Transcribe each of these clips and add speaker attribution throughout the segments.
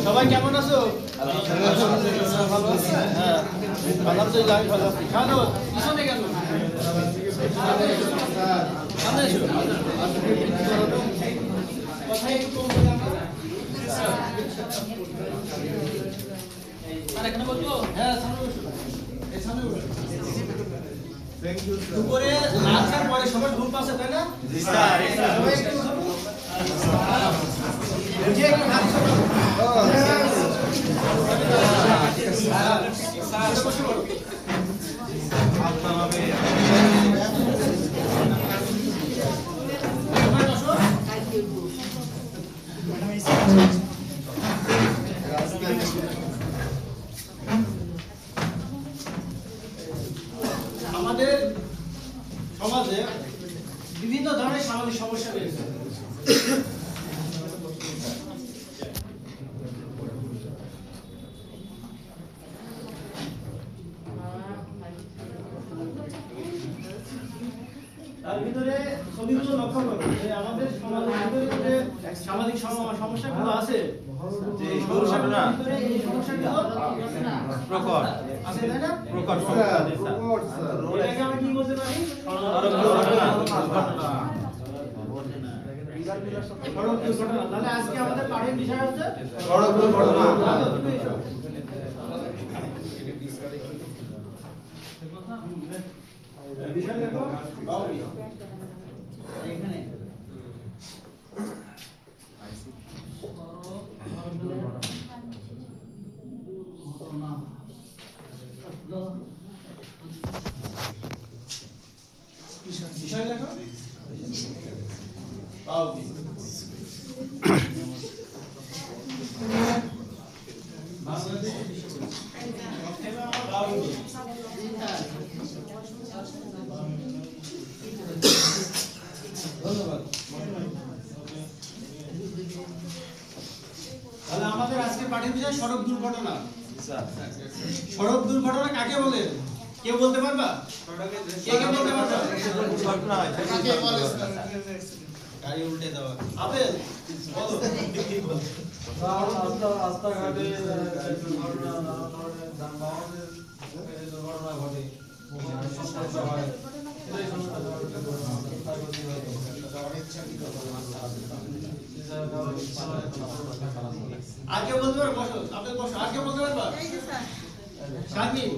Speaker 1: সবাই কেমন আছো? ভালো আছি। হ্যাঁ, আলহামদুলিল্লাহ আমি ভালো আছি। কেন পিছনে কেন? সামনে এসো। কথাই একটু কম বলে আমরা। আর এখানে বলবো? হ্যাঁ, সামনে বসো। এই সামনে বসো। দুপুরে লাঞ্চের পরে সবার গ্রুপ আছে তাই না? জি স্যার। সবাই একটু যে একটু হাত সরাও। আমাদের সমাজে বিভিন্ন ধরনের সামাজিক সমস্যা রয়েছে। তার ভিতরে ছবিগুলো লক্ষ্য করো যে আমাদের সমাজের ভিতরে যে সামাজিক সমস্যাগুলো আছে, যে সমস্যাগুলো এই সমস্যাগুলো প্রকট আছে তাই না? প্রকট সমস্যা। এটাকে আমরা কি বলতে পারি? সড়ক দুর্ঘটনা। তাহলে আজকে আমাদের পাঠের বিষয় হচ্ছে সড়ক দুর্ঘটনা। বিষয় দেখো এখানে বিষয় দেখো ধন্যবাদ। তাহলে আমাদের আজকে পাঠের বিষয় সড়ক দুর্ঘটনা। সড়ক দুর্ঘটনা কাকে বলে কেউ বলতে পারবা? কে কে বলতে পারবা? দুর্ঘটনা কাকে বলে? গাড়ি উল্টে দেওয়া। আপেল বলো কি বল?
Speaker 2: রাস্তাঘাটে দুর্ঘটনা, নানা ধরনের যানবাহনের দুর্ঘটনা ঘটে।
Speaker 1: আর কেউ বলতে পারবে? বসো, আপেল বসো। আর কেউ বলতে পারবা? শারমিন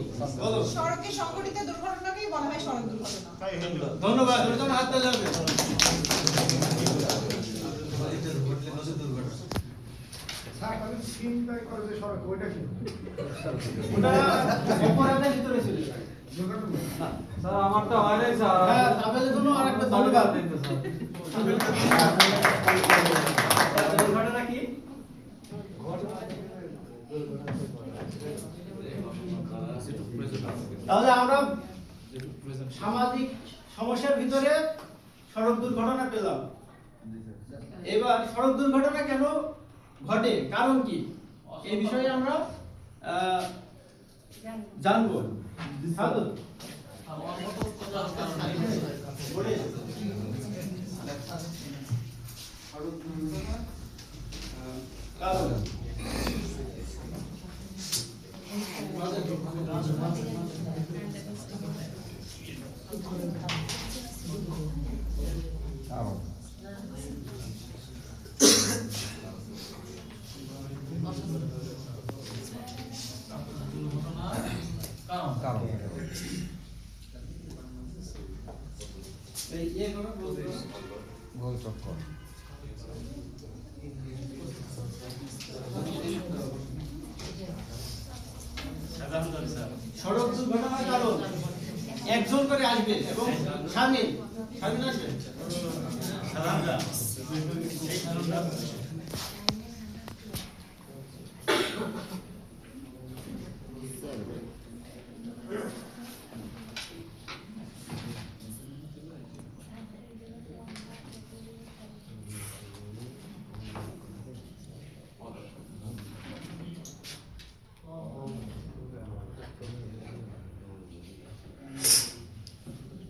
Speaker 1: বলো।
Speaker 3: সড়কে সংঘটিত দুর্ঘটনাকেই বলা হয় সড়ক দুর্ঘটনা।
Speaker 1: ধন্যবাদ। দুর্ঘটনা হাত তালি হবে। ওটা অপরাধের ভিতরে ছিল।
Speaker 2: স্যার আমারটা হয় নাই স্যার।
Speaker 1: হ্যাঁ, আপেলের জন্য আরেকটা ধন্যবাদ। দুর্ঘটনা কি? তাহলে আমরা সামাজিক সমস্যার ভিতরে সড়ক দুর্ঘটনা পেলাম। এবার সড়ক দুর্ঘটনা কেন ঘটে, কারণ কি, এই বিষয়ে আমরা জানবো।
Speaker 4: গোল চক্কর।
Speaker 1: সড়ক দুর্ঘটনার কারণ একজন করে আসবে এবং শামিল আসবে।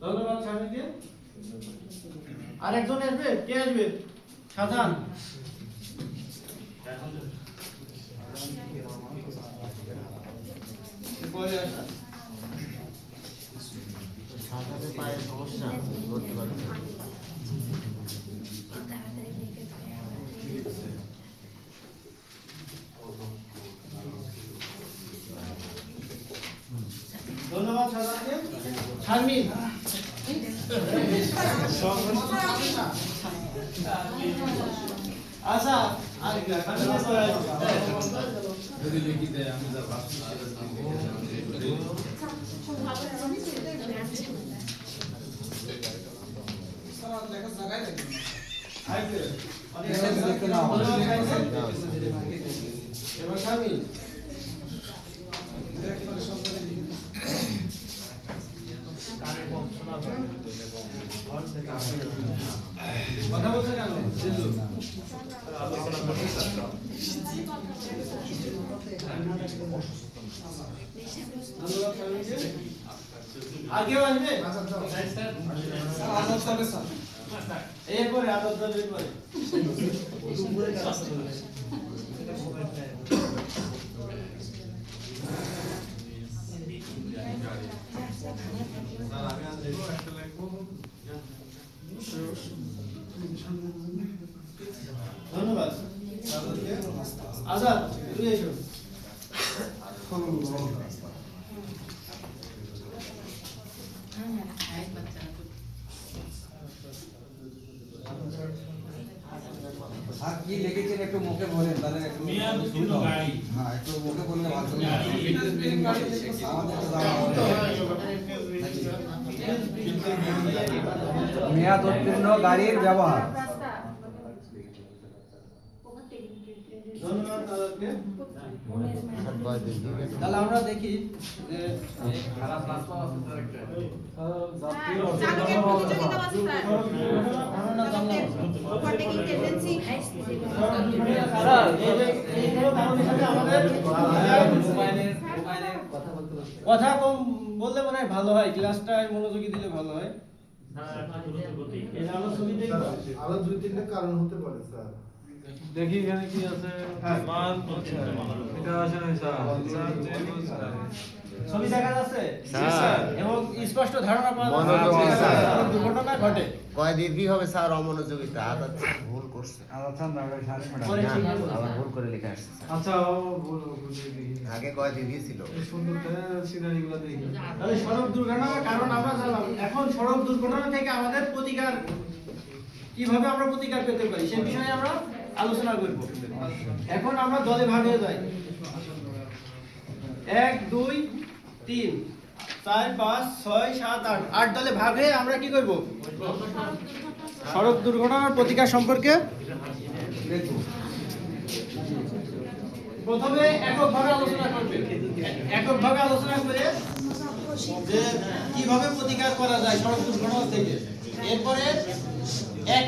Speaker 1: ধন্যবাদ শামিলকে। আরেকজন আসবে, কে আসবে? শাহজাহান। ধন্যবাদ সাজানকে। শারমিন আচ্ছা আর
Speaker 2: যদি লিখি দেয় আমি যা ভাবছি
Speaker 1: এবার শারমিন কথা বলছে কেন? আর কেউ আসবে? এরপরে আদর দলের পরে ধন্যবাদ। আজাদ তুই এসো।
Speaker 4: আর কি লিখেছেন একটু মুখে বলেন তাহলে একটু হ্যাঁ একটু মুখে বললে ভালো হবে। আমাদের তো জানা হবে। মেয়াদ উত্তীর্ণ গাড়ির ব্যবহার।
Speaker 1: ধন্যবাদ আজাদকে।
Speaker 4: তাহলে আমরা দেখি যে
Speaker 3: চালকের প্রতিযোগিতাবাজ ওভারটেকিং টেন্ডেন্সি
Speaker 1: স্যার এইগুলো কারণের সাথে আমাদের কথা কম বললে মনে হয় ভালো হয়, ক্লাসটা মনোযোগী দিলে ভালো হয়। এই আলো ছবি দেখবো।
Speaker 5: আরো দুই তিনটা কারণ হতে পারে স্যার।
Speaker 2: দেখি এখানে কি আছে মান এটা আছে না স্যার
Speaker 1: ছবি দেখা যাচ্ছে
Speaker 6: স্যার।
Speaker 1: এবং স্পষ্ট ধারণা পাওয়া
Speaker 6: মনোযোগী
Speaker 1: যাচ্ছে
Speaker 6: স্যার।
Speaker 1: কোনো দুর্ঘটনা ঘটে।
Speaker 6: কয় দীর্ঘই হবে স্যার অমনোযোগিতা আদাত ভুল করছে
Speaker 4: আচ্ছা না সারি
Speaker 1: পরে
Speaker 4: ম্যাডাম
Speaker 1: ঠিক
Speaker 6: না,
Speaker 1: আছে।
Speaker 6: আবার ভুল করে লিখে আসছে স্যার।
Speaker 2: আচ্ছা ও বল দেখি
Speaker 6: আগে কয় দীর্ঘই ছিল
Speaker 2: এই সুন্দর সিনারিগুলো দেখি
Speaker 1: তাহলে সড়ক দুর্ঘটনার কারণ আমরা জানলাম। এখন সড়ক দুর্ঘটনা থেকে আমাদের প্রতিকার কিভাবে আমরা প্রতিকার পেতে পারি সেই বিষয়ে আমরা আলোচনা করব। এখন আমরা দলে ভাগ হয়ে যাই। 1 2 3 4 5 6 7 8 8 দলে ভাগ হয়ে আমরা কি করব? সড়ক দুর্ঘটনার প্রতিকার সম্পর্কে
Speaker 4: দেখো
Speaker 1: প্রথমে এককভাবে আলোচনা করবে। এককভাবে আলোচনা করে যে কিভাবে প্রতিকার করা যায় সড়ক দুর্ঘটনা থেকে। এরপরে 1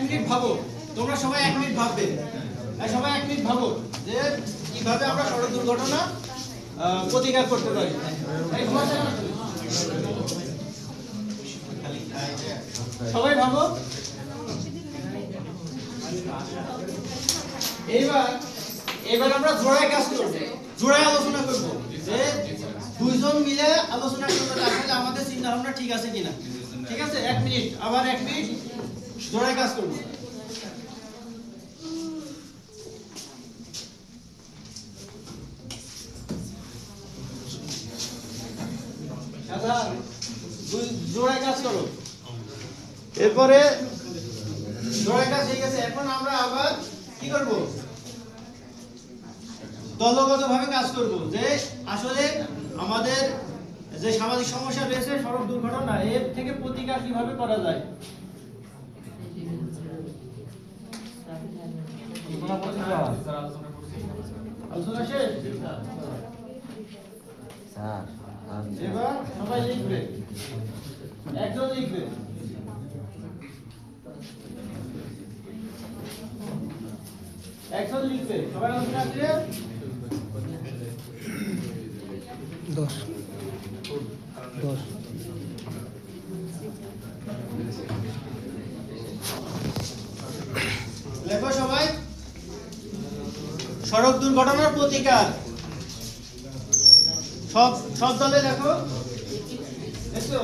Speaker 1: মিনিট ভাবো। তোমরা সবাই 1 মিনিট ভাববে। সবাই 1 মিনিট ভাবো যে কিভাবে আমরা সড়ক দুর্ঘটনা প্রতিকার করতে পারি। সবাই ভাবো। এবার আমরা জোড়ায় কাজ করব, জোড়ায় আলোচনা করব যে দুইজন মিলে আলোচনা করতে আসলে আমাদের চিন্তা ভাবনা ঠিক আছে কিনা। ঠিক আছে 1 মিনিট, আবার 1 মিনিট জোড়ায় কাজ করব। আচ্ছা জোড়ায় কাজ করো। এরপরে জোড়ায় কাজ হয়ে গেছে। এখন আমরা আবার কি করব? দলগতভাবে কাজ করব যে আসলে আমাদের যে সামাজিক সমস্যা রয়েছে সড়ক দুর্ঘটনা এর থেকে প্রতিকার কিভাবে করা যায়। আলোচনা শেষ।
Speaker 6: স্যার
Speaker 1: এবার সবাই লিখবে, একজন লিখবে। একজন লিখবে, সবাই আলোচনা করে
Speaker 4: 10
Speaker 1: লেখো সবাই সড়ক দুর্ঘটনার প্রতিকার। সব দলে লেখো। দেখছো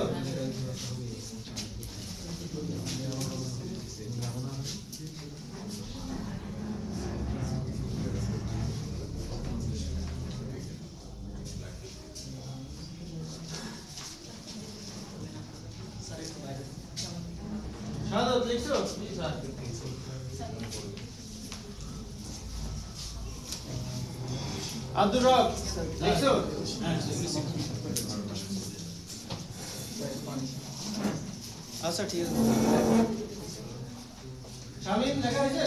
Speaker 1: লিখছো? আব্দুর রব লিখছো? আচ্ছা ঠিক আছে। শামিম লেখা হয়েছে?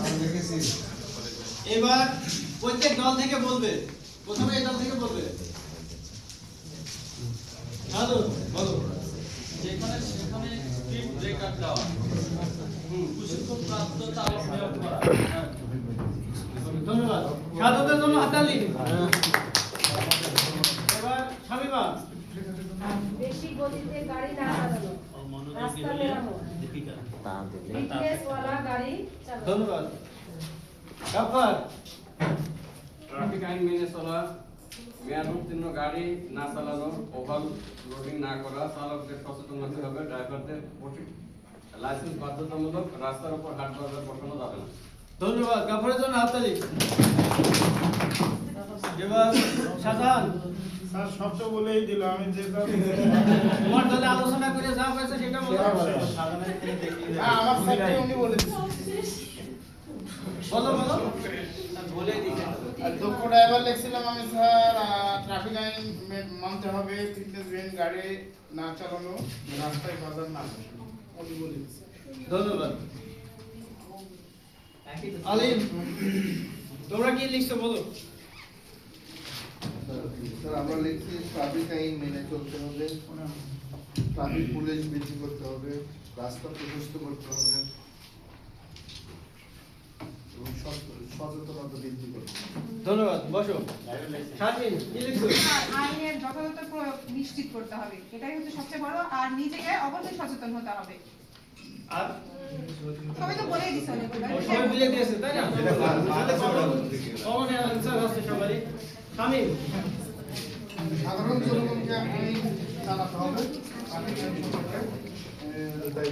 Speaker 4: আমি লিখেছি।
Speaker 1: এবার প্রত্যেক দল থেকে বলবে, প্রথমে এই দল থেকে বলবে। হ্যালো বলো।
Speaker 2: যেখানে সেখানে স্ক্রিপ্ট ব্রেকার দেওয়া প্রশিক্ষণ প্রাপ্ত চালক নিয়োগ করা।
Speaker 1: ধন্যবাদ। সাধুদের জন্য হাততালি। এবার শামিমা।
Speaker 7: বেশি গতিতে গাড়ি না চালানো, রাস্তা মেরামত, ফিটনেসওয়ালা গাড়ি চালানো।
Speaker 1: ধন্যবাদ। গাফফার।
Speaker 8: ট্রাফিক আইন মেনে চলা, মেয়াদ উত্তীর্ণ গাড়ি না চালানো, ওভারলোডিং না করা, চালকদের সচেতন হতে হবে, ড্রাইভারদের লাইসেন্স বাধ্যতামূলক, রাস্তার উপর হাট বাজার বসানো যাবে না।
Speaker 1: ধন্যবাদ। গাফফারের জন্য হাততালি। এবার শাহজাহান।
Speaker 5: স্যার সব তো বলেই দিল, আমি যেটা
Speaker 1: তোমার দলে আলোচনা করে যা হয়েছে সেটা বলো।
Speaker 5: আমার স্যারকে উনি বলে দিয়েছেন।
Speaker 1: বলো বলো।
Speaker 5: আর দক্ষ ড্রাইভার লিখছিলাম আমি স্যার, ট্রাফিক আইন মানতে হবে, ফিটনেসবিহীন গাড়ি না চালানো, রাস্তায় বাজার না বসানো। উনি বলে দিয়েছেন।
Speaker 1: ধন্যবাদ। আলিম তোমরা কি লিখছো বলো।
Speaker 5: স্যার আমরা লিখছি ট্রাফিক আইন মেনে চলতে হবে, ট্রাফিক পুলিশ বৃদ্ধি করতে হবে, রাস্তা প্রশস্ত করতে হবে এবং সচেতনতা বৃদ্ধি করতে হবে।
Speaker 1: ধন্যবাদ। বসো। শারমিন কি লিখছো?
Speaker 3: আইনের যথাযথ প্রয়োগ নিশ্চিত করতে হবে, এটাই হচ্ছে সবচেয়ে বড়। আর নিজেকে অবশ্যই সচেতন হতে হবে।
Speaker 1: আর
Speaker 3: সবাই তো বলেই দিছে অনেক
Speaker 1: ও সবাই মিলে দিয়েছে তাই না? কমন অ্যান্সার আছে সবারই। শামিম।
Speaker 5: সাধারণ জনগণকে আইন চালাতে হবে, ট্রাফিক আইন সম্পর্কে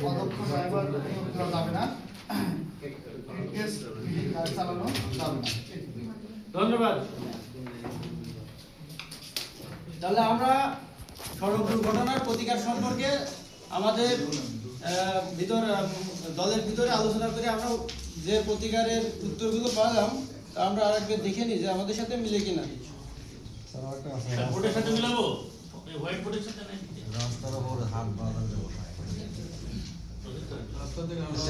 Speaker 5: অদক্ষ ড্রাইভার নিয়োগ দেওয়া যাবে না, ফিটনেসবিহীন গাড়ি চালানো যাবে না।
Speaker 1: ধন্যবাদ। তাহলে আমরা সড়ক দুর্ঘটনার প্রতিকার সম্পর্কে আমাদের দলের ভিতরে আলোচনা করে আমরা যে প্রতিকারের উত্তরগুলো পেলাম তা আমরা আরেকবার দেখে নিই যে আমাদের সাথে মিলে কিনা।
Speaker 9: বোর্ডের সাথে মিলাবো, এই হোয়াইট বোর্ডের সাথে নাই।
Speaker 4: রাস্তার উপর হাট বাজার
Speaker 2: রাস্তা থেকে আমরা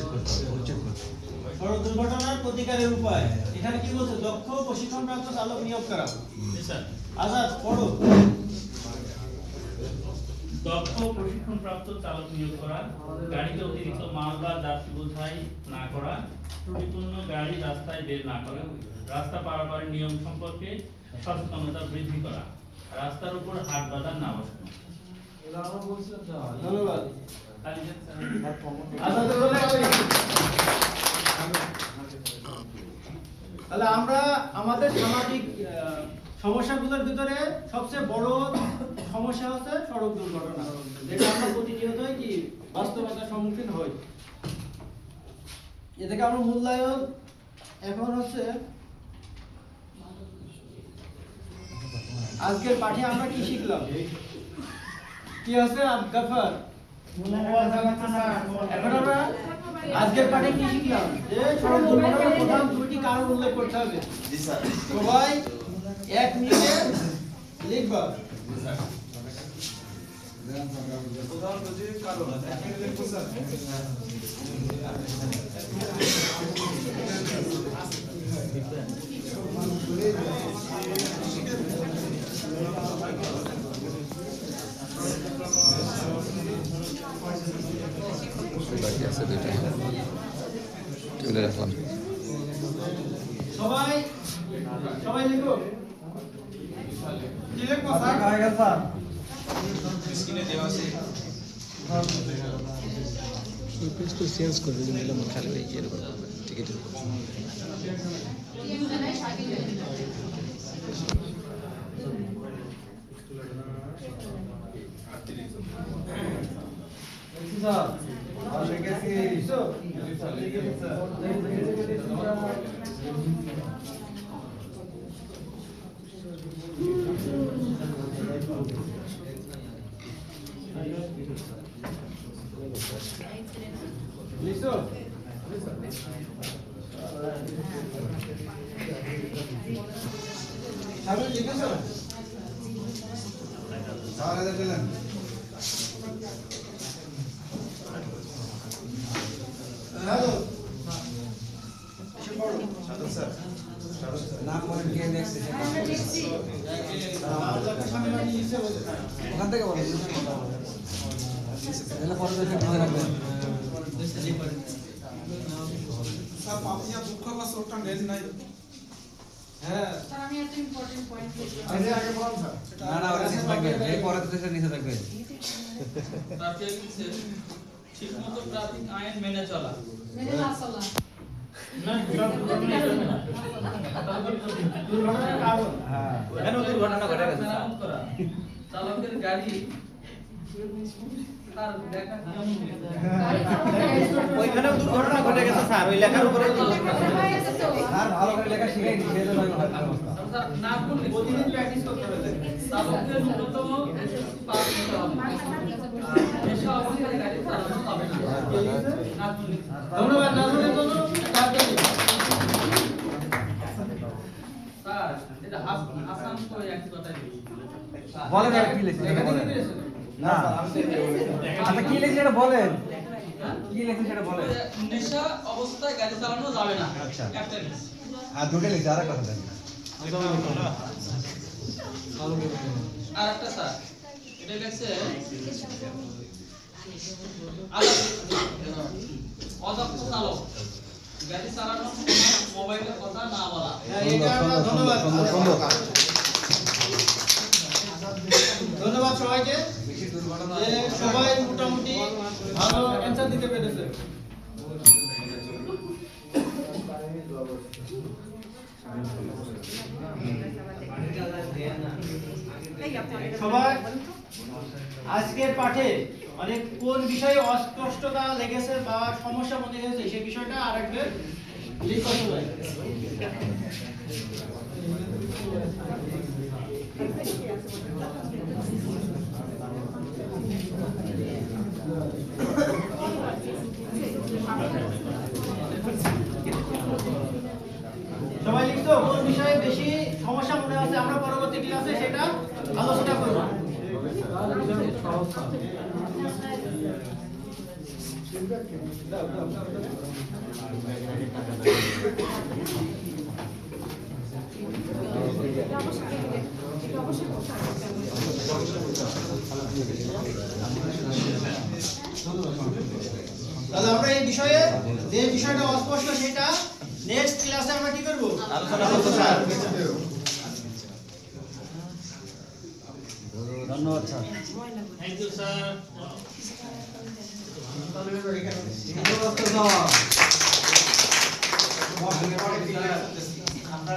Speaker 1: সড়ক দুর্ঘটনার প্রতিকারের উপায় এখানে কি বলছে? দক্ষ প্রশিক্ষণপ্রাপ্ত চালক নিয়োগ করা।
Speaker 9: স্যার
Speaker 1: আজাদ পড়ো।
Speaker 9: দক্ষ প্রশিক্ষণপ্রাপ্ত চালক নিয়োগ করা, গাড়িতে অতিরিক্ত মাল বা যাত্রী বোঝাই না করা, ত্রুটিপূর্ণ গাড়ি রাস্তায় বের না করা, রাস্তা পারাপারের নিয়ম সম্পর্কে সচেতনতা বৃদ্ধি করা, রাস্তার উপর হাট বাজার না বসানো।
Speaker 2: এটা আমরা বলছিলাম স্যার।
Speaker 1: ধন্যবাদ।
Speaker 9: তালিকা স্যার।
Speaker 1: আজাদের বলে তাহলে আমরা আমাদের সামাজিক সমস্যাগুলোর ভিতরে সবচেয়ে বড় সমস্যা হচ্ছে সড়ক দুর্ঘটনা, যেটা আমরা প্রতিনিয়তই কি বাস্তবতার সম্মুখীন হই। এ থেকে আমরা মূল্যায়ন এখন হচ্ছে আজকের পাঠে আমরা কি শিখলাম, কি আছে গাফফার? এখন আমরা আজকের পাঠে কি শিখলাম যে সড়ক দুর্ঘটনার প্রধান দুটি কারণ উল্লেখ করতে হবে। সবাই এক মিনিটে লিখবা।
Speaker 2: প্রধান দুটি কারণ
Speaker 4: বাকি আছে দুইটা তুলে রাখলাম।
Speaker 1: সবাই সবাই লিখো। কি লিখবো স্যার?
Speaker 4: স্ক্রিনে দেওয়া আছে।
Speaker 6: পেজটা চেঞ্জ করে দিলাম খালি এই এরকম টিকেটের উপর।
Speaker 2: স্যার আর লিখেছি
Speaker 1: লিখছো?
Speaker 2: লিখেছি স্যার।
Speaker 1: লিখছো? সামনে লিখেছো?
Speaker 4: স্যার এদের দিলেন
Speaker 1: হ্যালো
Speaker 4: নাম বলেন কে নেক্সট
Speaker 7: আমরা দেখছি
Speaker 4: ওখান থেকে বলেন তাহলে পরে দেখে মনে রাখবেন
Speaker 3: স্যার আমি একটা ইম্পর্টেন্ট পয়েন্ট বলছি
Speaker 4: না না ওটা নিচে থাকবে এই পরে তো নিচে থাকবে
Speaker 2: ট্রাফিক ঠিকমতো ট্রাফিক আইন মেনে চলা
Speaker 7: মেনে না চলা
Speaker 1: দুর্ঘটনার কারণ
Speaker 4: হ্যাঁ
Speaker 1: কেন দুর্ঘটনা ঘটে গেছে?
Speaker 2: মেরামত করা চালকের গাড়ি তার দেখা নিয়ম
Speaker 1: ওইখানেও দুর্ঘটনা ঘটে গেছে স্যার, ওই লেখার উপরে
Speaker 4: স্যার ভালো করে লেখা শিখাই নি সেই জন্য
Speaker 2: না করলে
Speaker 1: প্রতিদিন প্র্যাকটিস করতে হবে।
Speaker 2: চালকের ন্যূনতম পাস করতে হবে এসব অবস্থায় গাড়ি চালানো যাবে না না করলে
Speaker 1: ধন্যবাদ নাজমুলের জন্য তাড়াতাড়ি।
Speaker 2: স্যার এটা হাসান তো একই কথাই বলেছে
Speaker 4: বলেন আর কি লিখেছেন
Speaker 1: লেখা
Speaker 4: বলেন
Speaker 1: দেখে দিয়েছেন?
Speaker 4: না আচ্ছা কি লিখেছেন সেটা বলেন কি লিখেছেন সেটা বলেন
Speaker 2: নেশা অবস্থায় গাড়ি চালানো যাবে না
Speaker 4: আচ্ছা।
Speaker 2: একটা জিনিস।
Speaker 4: আর দুটো লিখে আর কথা দেন
Speaker 2: আর একটা স্যার এটা লেখছে অদক্ষ চালক গাড়ি চালানোর সময় মোবাইলের কথা না বলা
Speaker 1: হ্যাঁ, এটা আমরা ধন্যবাদ। ধন্যবাদ সবাইকে
Speaker 4: বেশি দুর্ঘটনা
Speaker 1: যে সবাই মোটামুটি ভালো অ্যান্সার দিতে পেরেছে। সবাই আজকের পাঠে মানে কোন বিষয়ে অস্পষ্টতা লেগেছে বা সমস্যা মনে হয়েছে সেই বিষয়টা আরেকবার লিখতে হবে। সবাই লিখতো কোন বিষয়ে বেশি সমস্যা মনে হচ্ছে, আমরা পরবর্তী ক্লাসে সেটা আলোচনা করব। তাহলে আমরা এই বিষয়ে যে বিষয়টা অস্পষ্ট সেটা নেক্সট ক্লাসে আমরা কি করব? আলোচনা করব স্যার।
Speaker 4: ধন্যবাদ স্যার
Speaker 9: থ্যাংক ইউ স্যার।
Speaker 4: আমরা